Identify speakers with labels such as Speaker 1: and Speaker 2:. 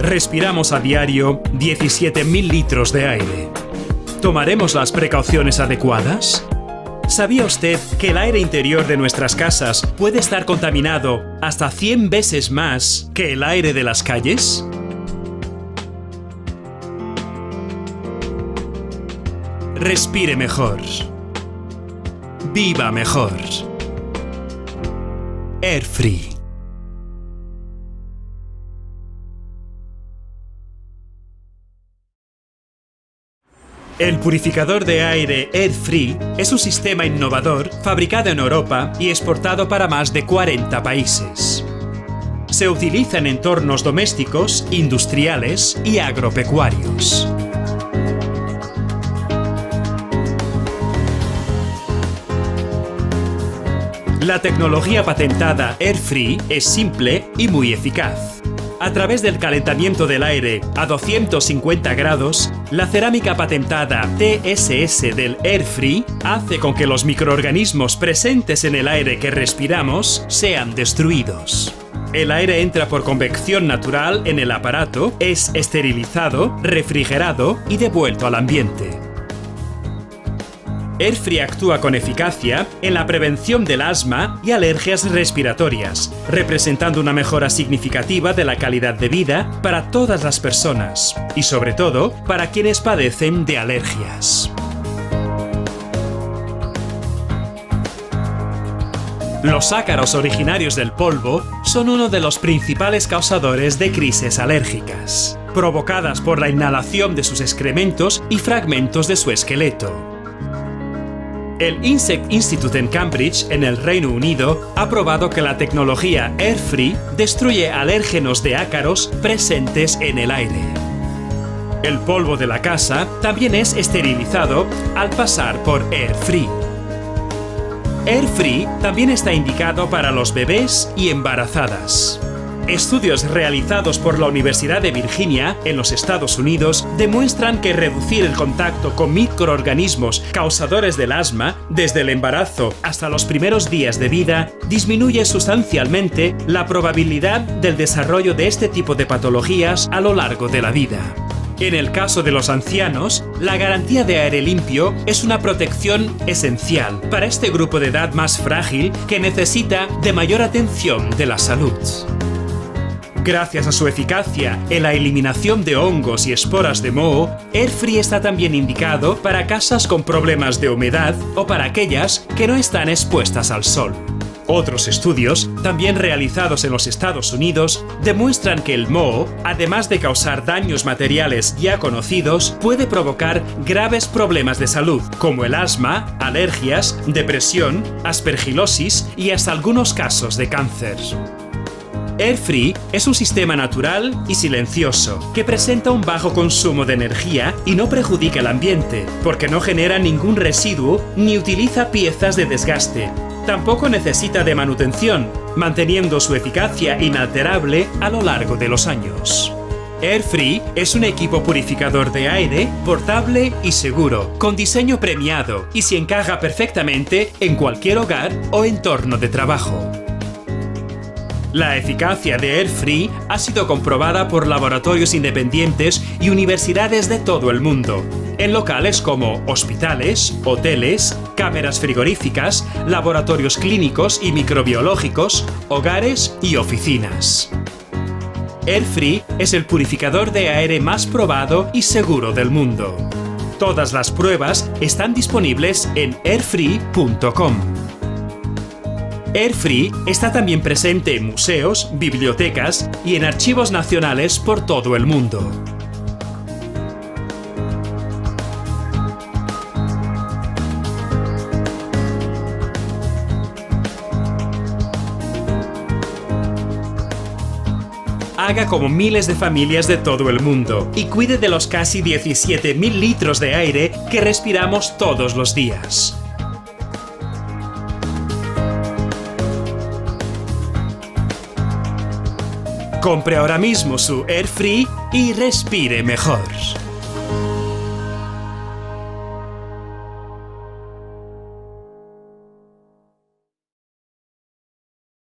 Speaker 1: Respiramos a diario 17.000 litros de aire. ¿Tomaremos las precauciones adecuadas? ¿Sabía usted que el aire interior de nuestras casas puede estar contaminado hasta 100 veces más que el aire de las calles? Respire mejor. Viva mejor. Airfree. El purificador de aire Airfree es un sistema innovador fabricado en Europa y exportado para más de 40 países. Se utiliza en entornos domésticos, industriales y agropecuarios. La tecnología patentada Airfree es simple y muy eficaz. A través del calentamiento del aire a 250 grados, la cerámica patentada TSS del Airfree hace con que los microorganismos presentes en el aire que respiramos sean destruidos. El aire entra por convección natural en el aparato, es esterilizado, refrigerado y devuelto al ambiente. Airfree actúa con eficacia en la prevención del asma y alergias respiratorias, representando una mejora significativa de la calidad de vida para todas las personas y, sobre todo, para quienes padecen de alergias. Los ácaros originarios del polvo son uno de los principales causadores de crisis alérgicas, provocadas por la inhalación de sus excrementos y fragmentos de su esqueleto. El Insect Institute en Cambridge, en el Reino Unido, ha probado que la tecnología Airfree destruye alérgenos de ácaros presentes en el aire. El polvo de la casa también es esterilizado al pasar por Airfree. Airfree también está indicado para los bebés y embarazadas. Estudios realizados por la Universidad de Virginia, en los Estados Unidos, demuestran que reducir el contacto con microorganismos causadores del asma, desde el embarazo hasta los primeros días de vida, disminuye sustancialmente la probabilidad del desarrollo de este tipo de patologías a lo largo de la vida. En el caso de los ancianos, la garantía de aire limpio es una protección esencial para este grupo de edad más frágil que necesita de mayor atención de la salud. Gracias a su eficacia en la eliminación de hongos y esporas de moho, Airfree está también indicado para casas con problemas de humedad o para aquellas que no están expuestas al sol. Otros estudios, también realizados en los Estados Unidos, demuestran que el moho, además de causar daños materiales ya conocidos, puede provocar graves problemas de salud, como el asma, alergias, depresión, aspergilosis y hasta algunos casos de cáncer. Airfree es un sistema natural y silencioso que presenta un bajo consumo de energía y no perjudica el ambiente, porque no genera ningún residuo ni utiliza piezas de desgaste. Tampoco necesita de manutención, manteniendo su eficacia inalterable a lo largo de los años. Airfree es un equipo purificador de aire portable y seguro, con diseño premiado y se encaja perfectamente en cualquier hogar o entorno de trabajo. La eficacia de Airfree ha sido comprobada por laboratorios independientes y universidades de todo el mundo, en locales como hospitales, hoteles, cámaras frigoríficas, laboratorios clínicos y microbiológicos, hogares y oficinas. Airfree es el purificador de aire más probado y seguro del mundo. Todas las pruebas están disponibles en airfree.com. Airfree está también presente en museos, bibliotecas y en archivos nacionales por todo el mundo. Haga como miles de familias de todo el mundo y cuide de los casi 17.000 litros de aire que respiramos todos los días. Compre ahora mismo su Airfree y respire mejor.